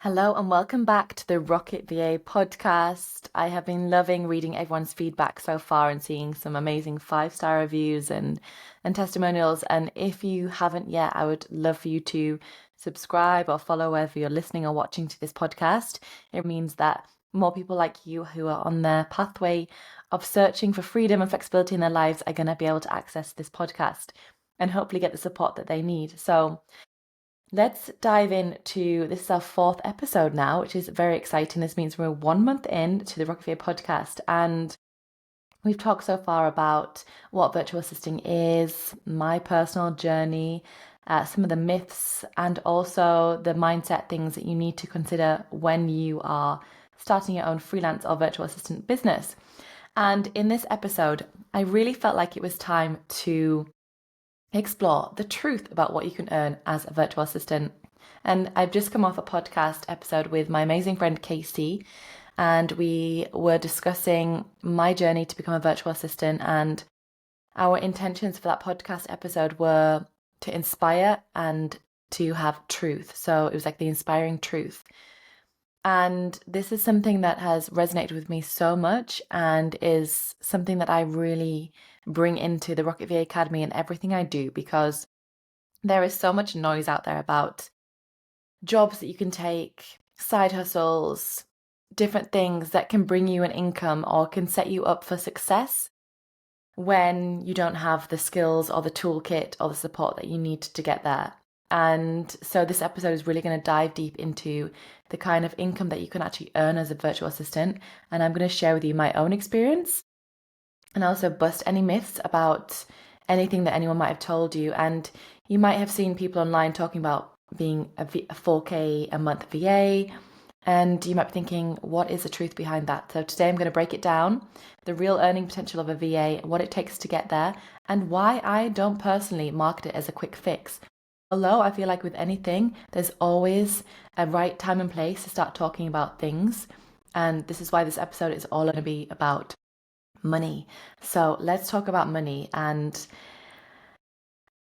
Hello and welcome back to the Rocket VA podcast. I have been loving reading everyone's feedback so far and seeing some amazing 5-star reviews and testimonials. And if you haven't yet, I would love for you to subscribe or follow wherever you're listening or watching to this podcast. It means that more people like you who are on their pathway of searching for freedom and flexibility in their lives are going to be able to access this podcast and hopefully get the support that they need. So let's dive into this is our 4th episode now, which is very exciting. This means we're 1 month in to the Rocket VA podcast, and we've talked so far about what virtual assisting is, my personal journey, some of the myths, and also the mindset things that you need to consider when you are starting your own freelance or virtual assistant business. And in this episode, I really felt like it was time to explore the truth about what you can earn as a virtual assistant. And I've just come off a podcast episode with my amazing friend Casey, and we were discussing my journey to become a virtual assistant. And our intentions for that podcast episode were to inspire and to have truth. So it was like the inspiring truth. And this is something that has resonated with me so much and is something that I really bring into the Rocket VA Academy and everything I do, because there is so much noise out there about jobs that you can take, side hustles, different things that can bring you an income or can set you up for success when you don't have the skills or the toolkit or the support that you need to get there. And so this episode is really going to dive deep into the kind of income that you can actually earn as a virtual assistant. And I'm going to share with you my own experience and also bust any myths about anything that anyone might have told you. And you might have seen people online talking about being a 4K a month VA. And you might be thinking, what is the truth behind that? So today I'm going to break it down, the real earning potential of a VA, what it takes to get there, and why I don't personally market it as a quick fix. Although I feel like with anything, there's always a right time and place to start talking about things. And this is why this episode is all going to be about money. So let's talk about money and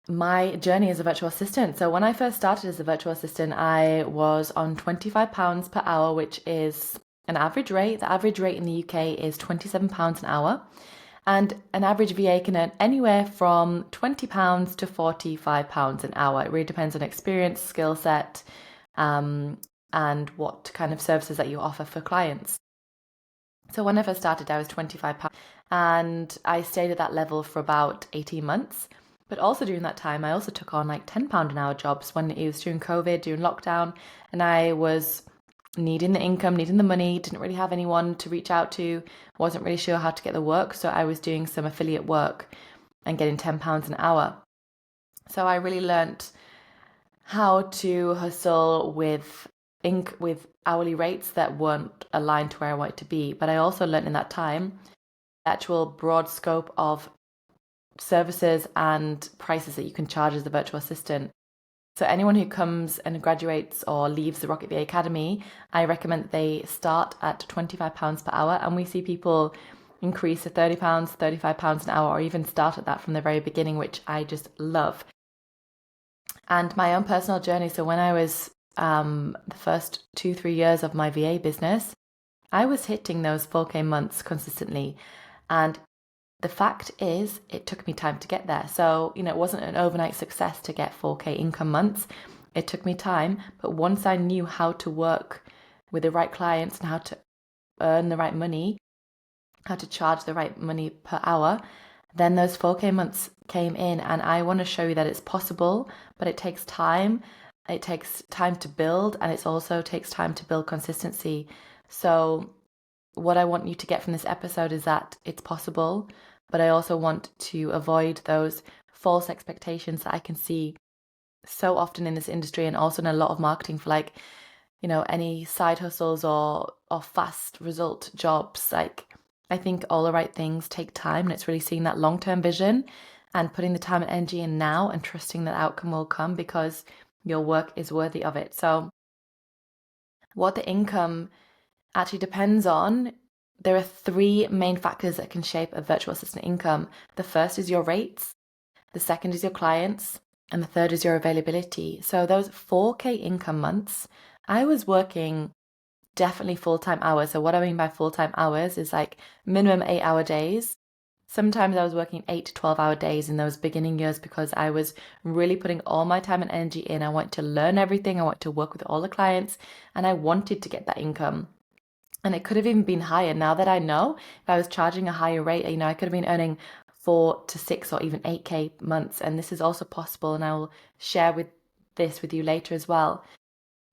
my journey as a virtual assistant. So when I first started as a virtual assistant, I was on £25 per hour, which is an average rate. The average rate in the UK is £27 an hour. And an average VA can earn anywhere from £20 to £45 an hour. It really depends on experience, skill set, and what kind of services that you offer for clients. So when I first started, I was £25 and I stayed at that level for about 18 months. But also during that time, I also took on like £10 an hour jobs when it was during COVID, during lockdown, and I was needing the income, needing the money, didn't really have anyone to reach out to, wasn't really sure how to get the work. So I was doing some affiliate work and getting £10 an hour. So I really learnt how to hustle with hourly rates that weren't aligned to where I wanted to be. But I also learned in that time the actual broad scope of services and prices that you can charge as a virtual assistant. So anyone who comes and graduates or leaves the Rocket VA Academy, I recommend that they start at £25 per hour, and we see people increase to £30, £35 an hour, or even start at that from the very beginning, which I just love. And my own personal journey, so when I was the first 2-3 years of my VA business, I was hitting those 4K months consistently. And the fact is, it took me time to get there. So, it wasn't an overnight success to get 4K income months. It took me time. But once I knew how to work with the right clients and how to earn the right money, how to charge the right money per hour, then those 4K months came in. And I want to show you that it's possible, but it takes time. It takes time to build, and it also takes time to build consistency. So what I want you to get from this episode is that it's possible, but I also want to avoid those false expectations that I can see so often in this industry, and also in a lot of marketing for any side hustles or fast result jobs. I think all the right things take time, and it's really seeing that long-term vision and putting the time and energy in now and trusting that outcome will come because your work is worthy of it. So what the income actually depends on, there are 3 main factors that can shape a virtual assistant income. The first is your rates, the second is your clients, and the third is your availability. So those 4K income months I was working definitely full-time hours. So what I mean by full-time hours is like minimum 8-hour days. Sometimes I was working 8 to 12-hour days in those beginning years because I was really putting all my time and energy in. I wanted to learn everything. I wanted to work with all the clients and I wanted to get that income. And it could have even been higher. Now that I know, if I was charging a higher rate, I could have been earning 4 to 6 or even 8K months. And this is also possible. And I will share this with you later as well.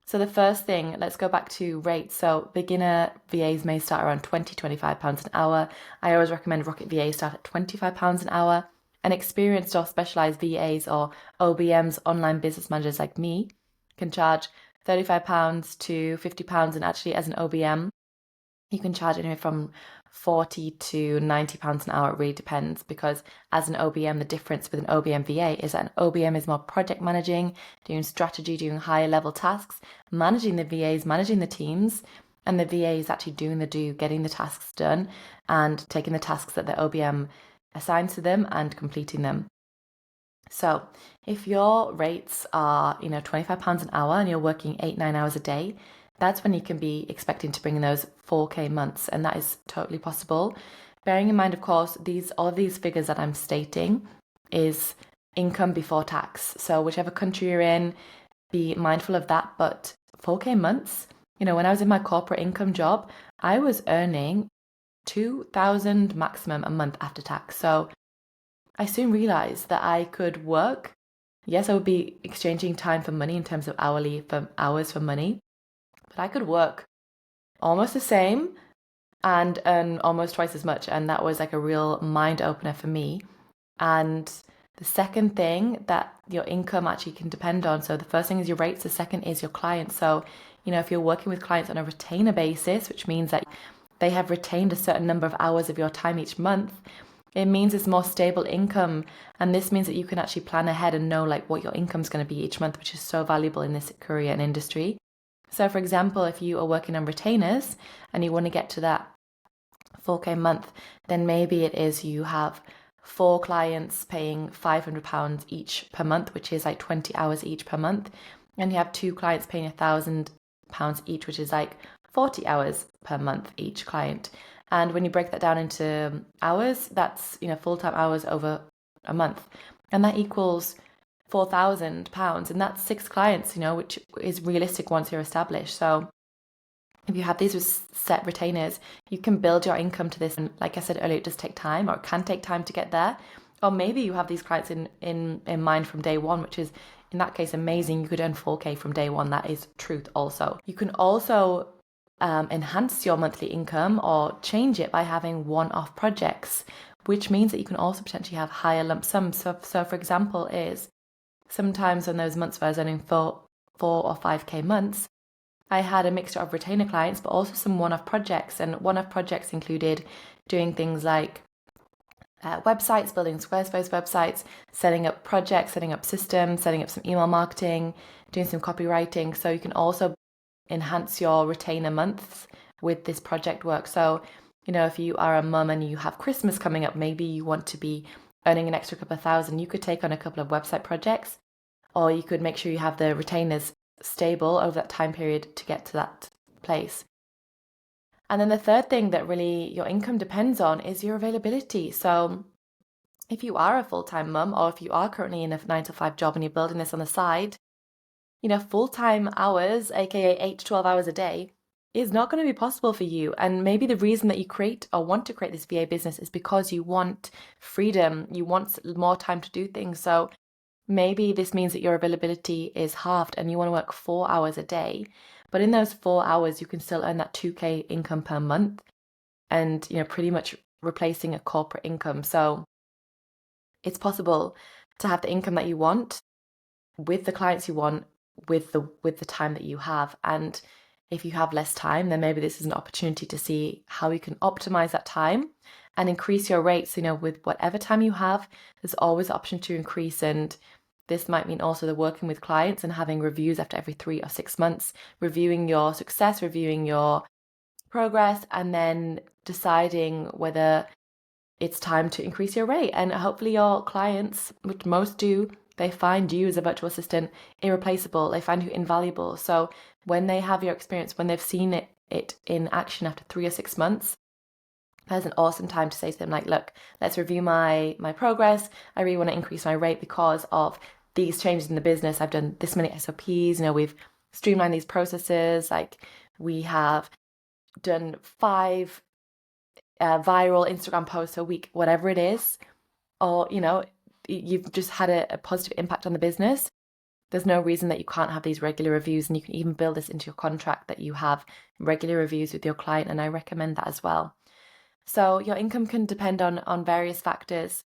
So the first thing, let's go back to rates. So beginner VAs may start around 20, £25 an hour. I always recommend Rocket VAs start at £25 an hour. And experienced or specialized VAs or OBMs, online business managers like me, can charge £35 to £50. And actually, as an OBM, you can charge anywhere from 40 to £90 an hour. It really depends because as an OBM, the difference with an OBM VA is that an OBM is more project managing, doing strategy, doing higher level tasks, managing the VAs, managing the teams, and the VA is actually doing getting the tasks done and taking the tasks that the OBM assigns to them and completing them. So if your rates are, £25 an hour and you're working 8, 9 hours a day, that's when you can be expecting to bring in those 4K months, and that is totally possible. Bearing in mind, of course, all of these figures that I'm stating is income before tax. So whichever country you're in, be mindful of that. But 4K months, when I was in my corporate income job, I was earning 2,000 maximum a month after tax. So I soon realized that I could work. Yes, I would be exchanging time for money in terms of hours for money, but I could work almost the same and earn almost twice as much. And that was like a real mind opener for me. And the second thing that your income actually can depend on. So the first thing is your rates. The second is your clients. So, if you're working with clients on a retainer basis, which means that they have retained a certain number of hours of your time each month, it means it's more stable income. And this means that you can actually plan ahead and know like what your income's going to be each month, which is so valuable in this career and industry. So for example, if you are working on retainers and you want to get to that 4K month, then maybe it is you have 4 clients paying £500 each per month, which is like 20 hours each per month. And you have 2 clients paying £1,000 each, which is like 40 hours per month each client. And when you break that down into hours, that's, full-time hours over a month. And that equals £4,000. And that's 6 clients, which is realistic once you're established. So if you have these set retainers, you can build your income to this. And like I said earlier, it does take time, or it can take time to get there. Or maybe you have these clients in mind from day one, which is in that case amazing. You could earn 4K from day one. That is truth also. You can also enhance your monthly income or change it by having one-off projects, which means that you can also potentially have higher lump sums. So for example, is sometimes on those months where I was earning 4 or 5K months, I had a mixture of retainer clients, but also some one-off projects. And one-off projects included doing things like websites, building Squarespace websites, setting up projects, setting up systems, setting up some email marketing, doing some copywriting. So you can also enhance your retainer months with this project work. So, if you are a mum and you have Christmas coming up, maybe you want to be earning an extra couple of thousand, you could take on a couple of website projects, or you could make sure you have the retainers stable over that time period to get to that place. And then the third thing that really your income depends on is your availability. So if you are a full-time mum, or if you are currently in a 9 to 5 job and you're building this on the side, full-time hours, aka 8 to 12 hours a day, is not going to be possible for you. And maybe the reason that you create or want to create this VA business is because you want freedom, you want more time to do things. So maybe this means that your availability is halved and you want to work 4 hours a day. But in those 4 hours, you can still earn that 2K income per month and, pretty much replacing a corporate income. So it's possible to have the income that you want with the clients you want with the time that you have. And if you have less time, then maybe this is an opportunity to see how you can optimize that time and increase your rates. With whatever time you have, there's always the option to increase. And this might mean also the working with clients and having reviews after every 3 or 6 months, reviewing your success, reviewing your progress, and then deciding whether it's time to increase your rate. And hopefully your clients, which most do, they find you as a virtual assistant irreplaceable. They find you invaluable. So when they have your experience, when they've seen it in action after 3 or 6 months, that's an awesome time to say to them, like, look, let's review my progress. I really want to increase my rate because of these changes in the business. I've done this many SOPs, we've streamlined these processes. Like, we have done 5 viral Instagram posts a week, whatever it is, or, you've just had a positive impact on the business. There's no reason that you can't have these regular reviews, and you can even build this into your contract that you have regular reviews with your client, and I recommend that as well. So your income can depend on various factors.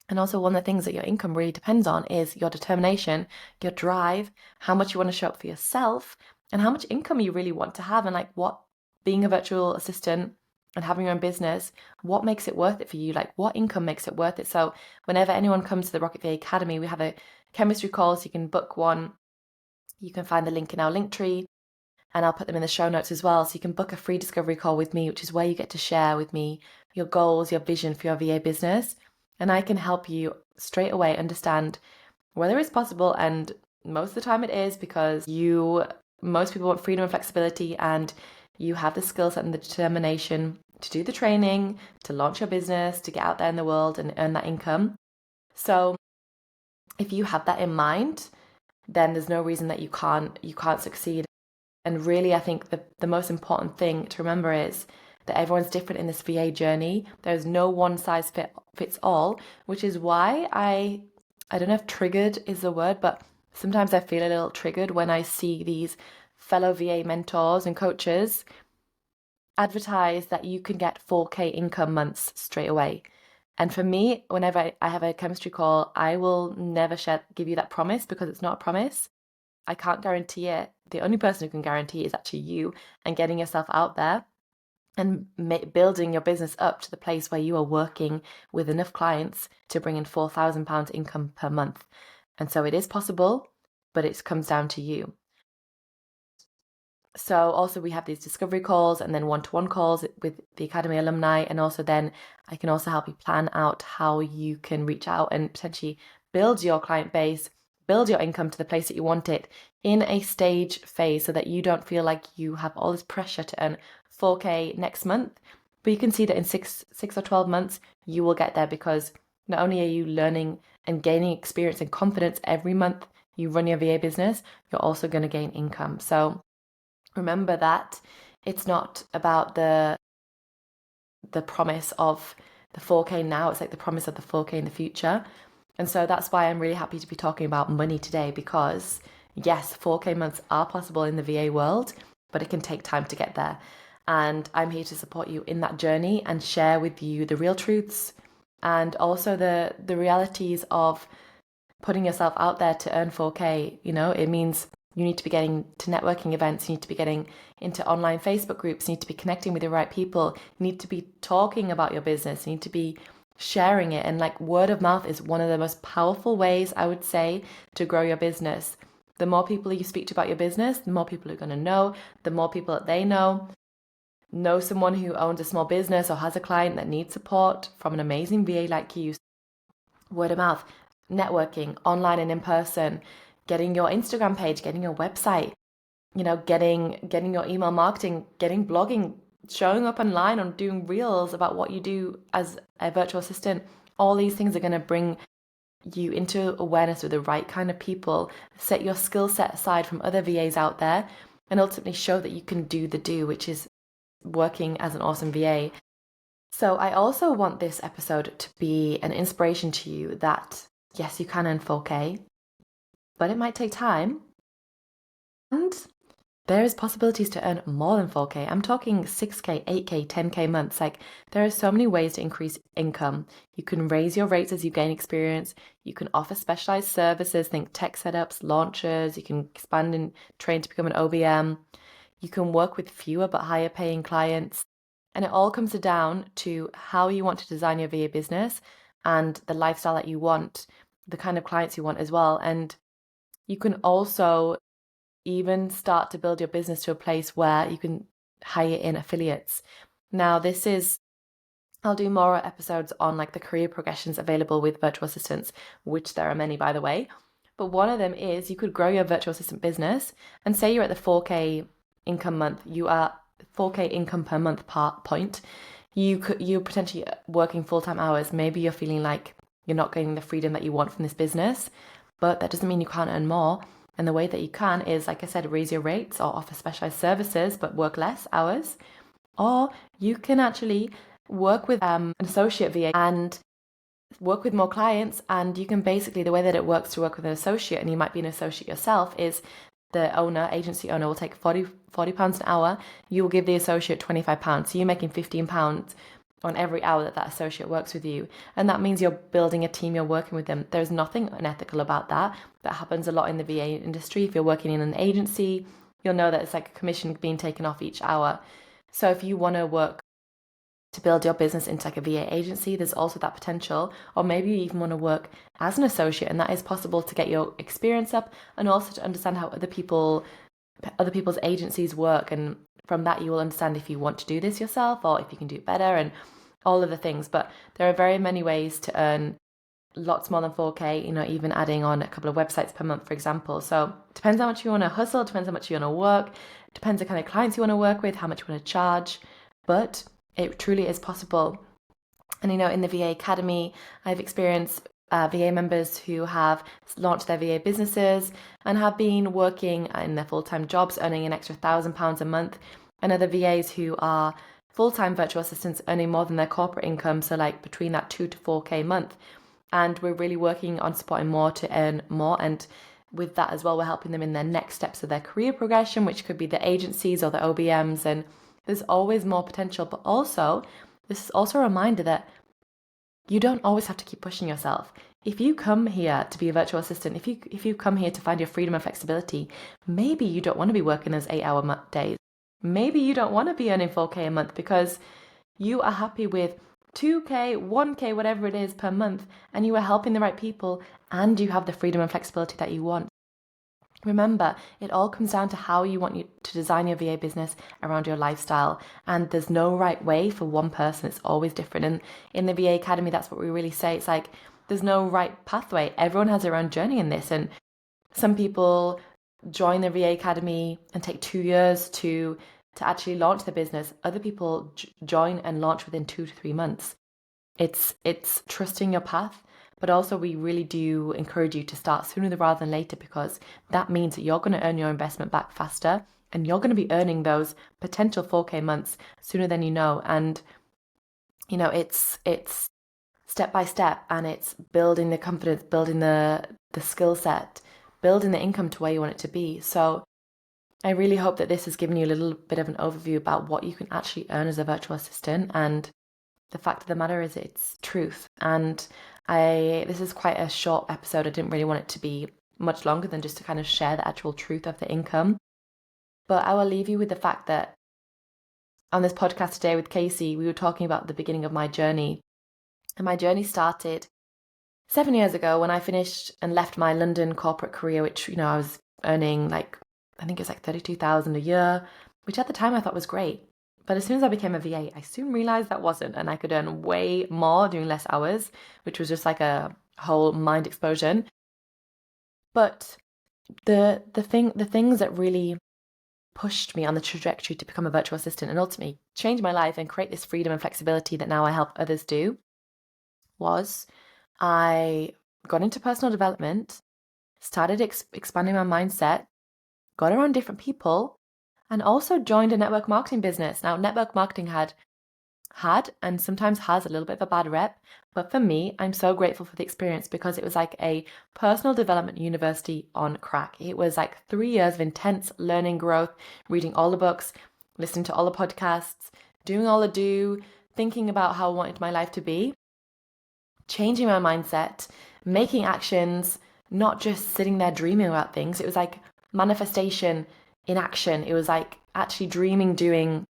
And also, one of the things that your income really depends on is your determination, your drive, how much you want to show up for yourself, and how much income you really want to have, and like what being a virtual assistant and having your own business, what makes it worth it for you? Like, what income makes it worth it? So whenever anyone comes to the Rocket VA Academy, we have a chemistry call, so you can book one. You can find the link in our link tree, and I'll put them in the show notes as well. So you can book a free discovery call with me, which is where you get to share with me your goals, your vision for your VA business. And I can help you straight away understand whether it's possible. And most of the time it is, because most people want freedom and flexibility, and you have the skill set and the determination to do the training, to launch your business, to get out there in the world and earn that income. So if you have that in mind, then there's no reason that you can't succeed. And really, I think the most important thing to remember is that everyone's different in this VA journey. There's no one size fits all, which is why I don't know if triggered is the word, but sometimes I feel a little triggered when I see these fellow VA mentors and coaches advertise that you can get 4K income months straight away. And for me, whenever I have a chemistry call, I will never give you that promise, because it's not a promise. I can't guarantee it. The only person who can guarantee it is actually you, and getting yourself out there and building your business up to the place where you are working with enough clients to bring in £4,000 income per month. And so it is possible, but it comes down to you. So also, we have these discovery calls and then one-to-one calls with the Academy alumni. And also then I can also help you plan out how you can reach out and potentially build your client base, build your income to the place that you want it in a stage phase, so that you don't feel like you have all this pressure to earn 4K next month. But you can see that in 6 or 12 months, you will get there, because not only are you learning and gaining experience and confidence every month you run your VA business, you're also going to gain income. So remember that it's not about the promise of the 4K now, it's like the promise of the 4K in the future. And so that's why I'm really happy to be talking about money today, because yes, 4K months are possible in the VA world, but it can take time to get there. And I'm here to support you in that journey and share with you the real truths, and also the realities of putting yourself out there to earn 4K. It means you need to be getting to networking events, you need to be getting into online Facebook groups, you need to be connecting with the right people, you need to be talking about your business, you need to be sharing it. And like, word of mouth is one of the most powerful ways, I would say, to grow your business. The more people you speak to about your business, the more people are going to know, the more people that they know someone who owns a small business or has a client that needs support from an amazing VA like you. Word of mouth, networking, online and in person, getting your Instagram page, getting your website, getting your email marketing, getting blogging, showing up online on doing reels about what you do as a virtual assistant. All these things are going to bring you into awareness with the right kind of people, set your skill set aside from other VAs out there, and ultimately show that you can do the do, which is working as an awesome VA. So I also want this episode to be an inspiration to you that yes, you can earn 4K, but it might take time. And there is possibilities to earn more than 4K. I'm talking 6K, 8K, 10K months. Like, there are so many ways to increase income. You can raise your rates as you gain experience. You can offer specialized services, think tech setups, launches. You can expand and train to become an OBM. You can work with fewer but higher paying clients. And it all comes down to how you want to design your VA business and the lifestyle that you want, the kind of clients you want as well. And you can also even start to build your business to a place where you can hire in affiliates. Now, this is I'll do more episodes on like the career progressions available with virtual assistants, which there are many, by the way. But one of them is you could grow your virtual assistant business and say you're at the 4K income month, you are 4K income per month point. You're potentially working full-time hours. Maybe you're feeling like you're not getting the freedom that you want from this business, but that doesn't mean you can't earn more. And the way that you can is, like I said, raise your rates or offer specialized services, but work less hours. Or you can actually work with an associate VA and work with more clients. And you can basically, the way that it works to work with an associate, and you might be an associate yourself, is the agency owner will take £40 an hour. You will give the associate £25. So you're making £15 on every hour that associate works with you. And that means you're building a team, you're working with them. There's nothing unethical about that. That happens a lot in the VA industry. If you're working in an agency, you'll know that it's like a commission being taken off each hour. So if you want to work to build your business into like a VA agency, there's also that potential. Or maybe you even want to work as an associate, and that is possible to get your experience up and also to understand how other people's agencies work. And from that, you will understand if you want to do this yourself or if you can do it better and all of the things. But there are very many ways to earn lots more than 4K, even adding on a couple of websites per month, for example. So it depends how much you want to hustle, depends how much you want to work, depends the kind of clients you want to work with, how much you want to charge. But it truly is possible. And in the VA Academy, I've experienced VA members who have launched their VA businesses and have been working in their full-time jobs, earning an extra £1,000 a month, and other VAs who are full-time virtual assistants earning more than their corporate income, so like between that 2 to 4K a month. And we're really working on supporting more to earn more. And with that as well, we're helping them in their next steps of their career progression, which could be the agencies or the OBMs. And there's always more potential. But also, this is also a reminder that you don't always have to keep pushing yourself. If you come here to be a virtual assistant, if you come here to find your freedom and flexibility, maybe you don't want to be working those 8-hour days. Maybe you don't want to be earning 4K a month because you are happy with 2K, 1K, whatever it is per month, and you are helping the right people and you have the freedom and flexibility that you want. Remember, it all comes down to how you want you to design your VA business around your lifestyle. And there's no right way for one person. It's always different. And in the VA Academy, that's what we really say. It's like, there's no right pathway. Everyone has their own journey in this. And some people join the VA Academy and take 2 years to actually launch their business. Other people join and launch within 2 to 3 months. It's trusting your path. But also we really do encourage you to start sooner rather than later, because that means that you're going to earn your investment back faster and you're going to be earning those potential 4K months sooner than you know. And, it's step by step, and it's building the confidence, building the skill set, building the income to where you want it to be. So I really hope that this has given you a little bit of an overview about what you can actually earn as a virtual assistant. And the fact of the matter is it's truth. And this is quite a short episode. I didn't really want it to be much longer than just to kind of share the actual truth of the income. But I will leave you with the fact that on this podcast today with Casey, we were talking about the beginning of my journey. And my journey started 7 years ago when I finished and left my London corporate career, which, I was earning I think it was like 32,000 a year, which at the time I thought was great. But as soon as I became a VA, I soon realized that wasn't, and I could earn way more doing less hours, which was just like a whole mind explosion. But the things that really pushed me on the trajectory to become a virtual assistant and ultimately change my life and create this freedom and flexibility that now I help others do was I got into personal development, started expanding my mindset, got around different people, and also joined a network marketing business. Now, network marketing had and sometimes has a little bit of a bad rep, but for me, I'm so grateful for the experience because it was like a personal development university on crack. It was like 3 years of intense learning growth, reading all the books, listening to all the podcasts, doing all the thinking about how I wanted my life to be, changing my mindset, making actions, not just sitting there dreaming about things. It was like manifestation in action. It was like actually dreaming, doing,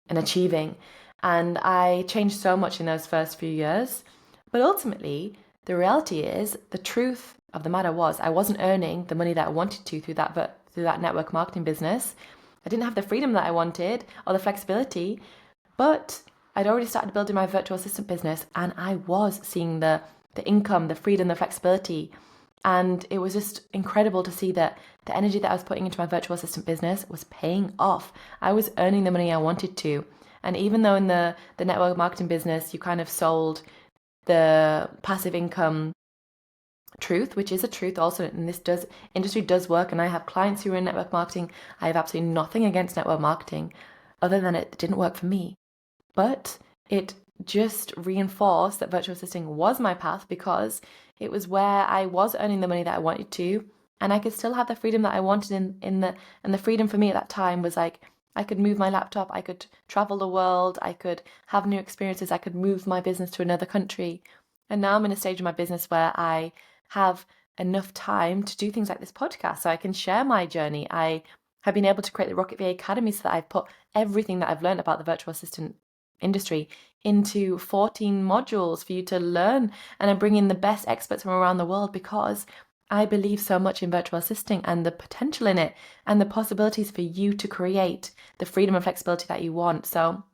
and achieving. And I changed so much in those first few years. But ultimately, the reality is, the truth of the matter was, I wasn't earning the money that I wanted to through that network marketing business. I didn't have the freedom that I wanted or the flexibility, but I'd already started building my virtual assistant business, and I was seeing the income, the freedom, the flexibility. And it was just incredible to see that the energy that I was putting into my virtual assistant business was paying off. I was earning the money I wanted to. And even though in the network marketing business, you kind of sold the passive income truth, which is a truth also, and industry does work, and I have clients who are in network marketing. I have absolutely nothing against network marketing other than it didn't work for me. But it just reinforced that virtual assisting was my path, because it was where I was earning the money that I wanted to, and I could still have the freedom that I wanted and the freedom for me at that time was like, I could move my laptop, I could travel the world, I could have new experiences, I could move my business to another country. And now I'm in a stage of my business where I have enough time to do things like this podcast, so I can share my journey. I have been able to create the Rocket VA Academy so that I've put everything that I've learned about the virtual assistant industry into 14 modules for you to learn, and I'm bringing the best experts from around the world because I believe so much in virtual assisting and the potential in it and the possibilities for you to create the freedom and flexibility that you want. So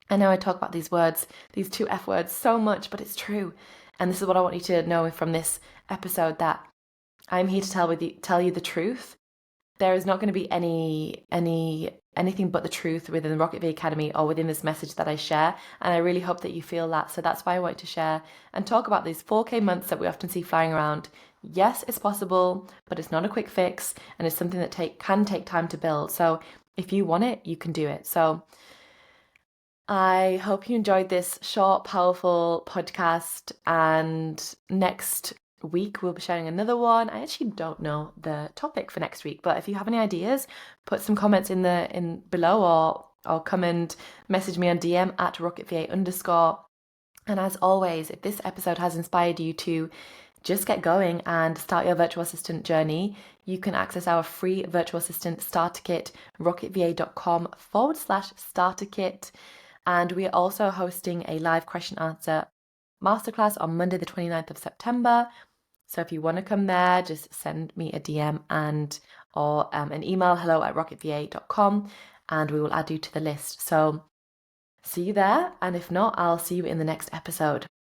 I know I talk about these words, these two F words, so much, but it's true. And this is what I want you to know from this episode, that I'm here to tell you the truth. There is not going to be anything but the truth within the Rocket V Academy or within this message that I share, and I really hope that you feel that. So that's why I want to share and talk about these 4K months that we often see flying around. Yes, it's possible, but it's not a quick fix, and it's something that can take time to build. So if you want it, you can do it. So I hope you enjoyed this short, powerful podcast, and next week we'll be sharing another one. I actually don't know the topic for next week, but if you have any ideas, put some comments in below, or come and message me on DM at rocketva_. And as always, if this episode has inspired you to just get going and start your virtual assistant journey, you can access our free virtual assistant starter kit, rocketva.com/starter kit. And we are also hosting a live question answer masterclass on Monday, the 29th of September. So if you want to come there, just send me a DM or an email, hello@rocketva.com, and we will add you to the list. So see you there. And if not, I'll see you in the next episode.